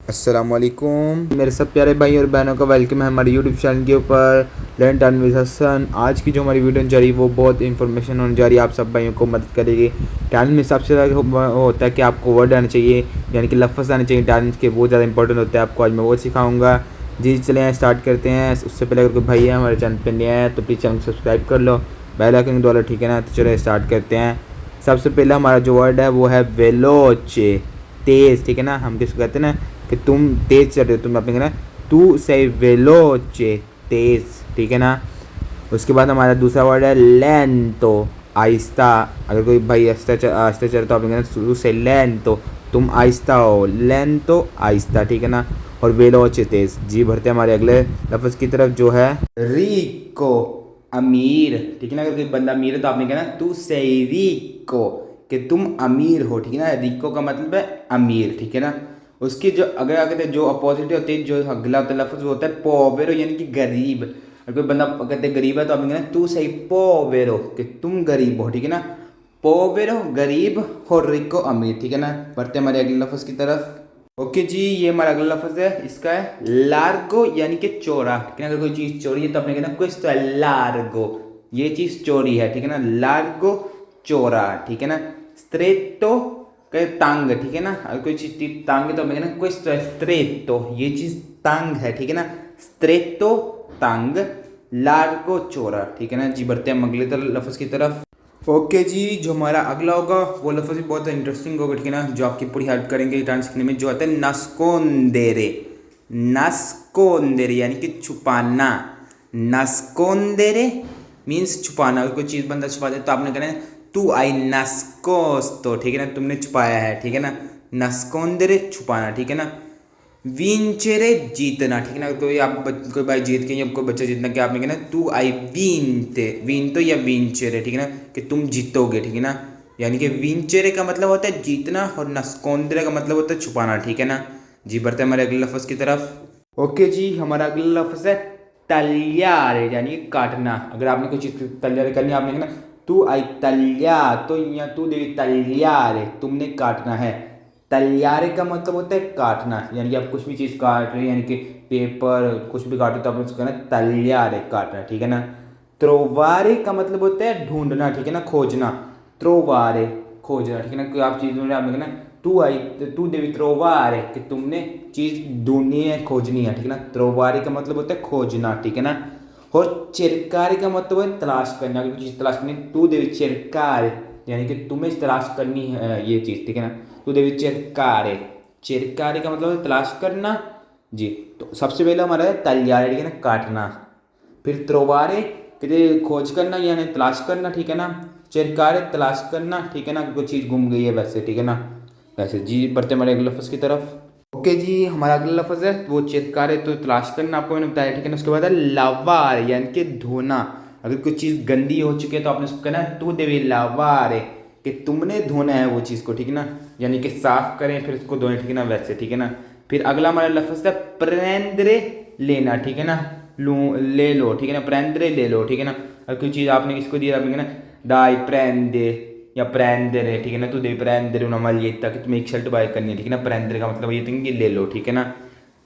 अस्सलामुअलैकुम मेरे सब प्यारे भाई और बहनों का वेलकम है हमारे यूट्यूब चैनल के ऊपर लर्न टर्न विद हसन। आज की जो हमारी वीडियो जा रही है वो बहुत इंफॉर्मेशन होने जा रही है, आप सब भाइयों को मदद करेगी। टैलेंट में सबसे ज़्यादा होता है कि आपको वर्ड आने चाहिए, यानी कि लफ्ज़ आने चाहिए। टैलेंट के बहुत ज़्यादा इंपॉर्टेंट होता है, आपको आज मैं वो सिखाऊंगा। जी चले स्टार्ट करते हैं। उससे पहले अगर कोई भाई है हमारे चैनल पर नया है तो प्लीज़ चैनल को सब्सक्राइब कर लो, बेल आइकन दबाओ, ठीक है ना। तो चलो स्टार्ट करते हैं। सबसे पहले हमारा जो वर्ड है वो है वेलोचे, तेज़, ठीक है ना। हम किसको कहते हैं ना कि तुम तेज़ चल रहे हो, तुम अपने कहना तू से वेलोचे, तेज़, ठीक है ना। उसके बाद हमारा दूसरा वर्ड है लेंतो, आहिस्ता। अगर कोई भाई आहिस्ता चल रहा तो आपने कहना शुरू से लेंतो, तुम आहिस्ता हो, लेंतो आहिस्ता, ठीक है ना। और वेलोचे, तेज़। जी भरते हैं हमारे अगले लफ्ज़ की तरफ जो है रिको, अमीर, ठीक है ना। अगर कोई बंदा अमीर है तो आपने कहना तू से रिको, कि तुम अमीर हो, ठीक है ना। रिको का मतलब है अमीर, ठीक है ना। उसकी जो अगर अगर जो अपोजिट होती है, जो अगला होता है लफ्ज़ वो होता है पोवेरो, यानी कि गरीब। अगर कोई बंदा कहते हैं गरीब है तो आप कहना तू सही पोवेरो, कि तुम गरीब हो, ठीक है ना। पोवेरो गरीब और रिको अमीर, ठीक है ना। बढ़ते हमारे अगले लफ्ज़ की तरफ। ओके जी, ये हमारा अगला लफ्ज़ है, इसका है लार्गो, यानी कि चौड़ा, ठीक है ना। अगर कोई चीज़ चोरी है तो आपने कहना क्वेश्चन है लार्गो, ये चीज़ चोरी है, ठीक है ना। लार्गो चौड़ा, ठीक है ना। स्ट्रेटो के तंग, ठीक है ना। अगर कोई चीज़ तंग है तो मैं ना क्वेश्चन है स्ट्रेटो, ये चीज़ तंग है, ठीक है ना। स्ट्रेटो तंग, लार्गो चौड़ा, ठीक है ना। जी बढ़ते हैं अगले लफ्ज़ की तरफ। ओके जी, जो हमारा अगला होगा वो लफ्ज़ भी बहुत इंटरेस्टिंग होगा, ठीक है ना, जो आपकी पूरी हेल्प करेंगे टाइम सीखने में। जो आता है नस्कोंदेरे, नस्कोंदेरे यानी कि छुपाना। नस्कोंदेरे मीन्स छुपाना। अगर कोई चीज़ बंदा छुपा दे तो आपने कहना है तू आई नस्कोस्तो, ठीक है ना, तुमने छुपाया है, ठीक है ना। नस्कोंदेरे छुपाना, ठीक है ना। विंचेरे जीतना, ठीक है ना। कोई आप कोई भाई जीत के या कोई बच्चा जीतना, क्या आपने कहना तू आई विनते, विनतो या विंचेरे, ठीक है ना, कि तुम जीतोगे, ठीक है ना। यानी कि विंचेरे का मतलब होता है जीतना और नस्कोंदरे का मतलब होता है छुपाना, ठीक है ना। जी बढ़ते हैं हमारे अगले लफ्ज़ की तरफ। ओके जी, हमारा अगला लफ्ज़ है तलियारे, यानी कि काटना। अगर आपने कोई चीज़ तलियारे करनी है आपने कहना तू आई तलिया, तो या तू देवी तलियारे, तुमने काटना है। तलियारे का मतलब होता है काटना, यानी कि आप कुछ भी चीज़ काट रहे हैं, यानी कि पेपर कुछ भी काट रहे तो आपने उसको कहना तलियारे, काटना, ठीक है ना। त्रोवारे का मतलब होता है ढूंढना, ठीक है ना, खोजना। त्रोवारे खोजना, ठीक है ना। कोई आप चीज़ ढूंढ रहे आपने कहना तू देवी त्रोवारे, कि तुमने चीज़ ढूंढनी है, खोजनी है, ठीक है ना। त्रोवारे का मतलब होता है खोजना, ठीक है ना। और चिरकारे का मतलब है तलाश करना। अगर चीज़ तलाश करनी तू देवी चिरकारे, यानी कि तुम्हें तलाश करनी है ये चीज़, ठीक है ना। तू देवी चिरकारे, चिरकारे का मतलब है तलाश करना। जी तो सबसे पहले हमारा है तलियारे, ठीक है ना, काटना। फिर त्रोवारे कहते खोज करना यानी तलाश करना, ठीक है ना। चिरकारे तलाश करना, ठीक है ना, कोई चीज़ गुम गई है वैसे, ठीक है ना, वैसे। जी बढ़ते हमारे अगले लफ्ज़ की तरफ। ओके जी, हमारा अगला लफ्ज़ है वो चिरकारे, तो तलाश करना आपको मैंने बताया, ठीक है ना। उसके बाद है लवार, यानी कि धोना। अगर कोई चीज़ गंदी हो चुकी है तो आपने उसको कहना है तू देवी लवारे, कि तुमने धोना है वो चीज़ को, ठीक है ना, यानी कि साफ करें फिर उसको धोएं, ठीक है ना, वैसे, ठीक है ना। फिर अगला हमारा लफ्ज़ है प्रेंद्रे, लेना, ठीक है ना, लू ले लो, ठीक है ना। प्रेंद्रे ले लो, ठीक है ना। अगर कोई चीज़ आपने किसको दी आपने कहना दाई प्रेंदे या प्रेंदरे, ठीक है ना। तू दे प्रेंदरे उन्हें मान ये तक तुम्हें एक शर्ट बाय करनी है, ठीक है ना। प्रेंदरे का मतलब ये था कि ले लो, ठीक है ना।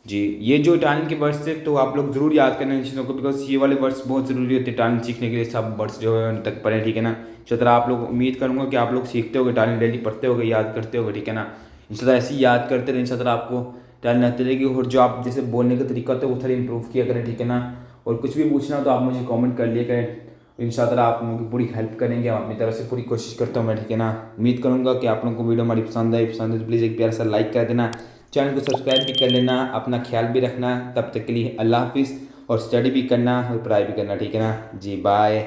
जी ये जो टाइम के वर्ड्स थे तो आप लोग ज़रूर याद करना इन चीज़ों को, बिकॉज ये वाले वर्ड्स बहुत ज़रूरी होते हैं टाइम सीखने के लिए। सब वर्ड्स जो है उन तक पढ़ें, ठीक है ना। इस तरह आप लोग उम्मीद करूँगा कि आप लोग सीखते होगे, टाइम डेली पढ़ते होगे, याद करते होगे, ठीक है ना। इस तरह ऐसे ही याद करते रहे, इन तरह आपको टाइम आती रहेगी। और जो आप जैसे बोलने का तरीका होता है वो थोड़ा इंप्रूव किया करें, ठीक है ना। और कुछ भी पूछना हो तो आप मुझे कमेंट कर लिया करें, इंशाल्लाह आप लोगों की पूरी हेल्प करेंगे। हम अपनी तरफ से पूरी कोशिश करता हूँ मैं, ठीक है ना। उम्मीद करूँगा कि आप लोगों को वीडियो हमारी पसंद है तो प्लीज़ एक प्यारा सा लाइक कर देना, चैनल को सब्सक्राइब भी कर लेना, अपना ख्याल भी रखना। तब तक के लिए अल्लाह हाफिज़, और स्टडी भी करना और पढ़ाई भी करना, ठीक है ना। जी बाय।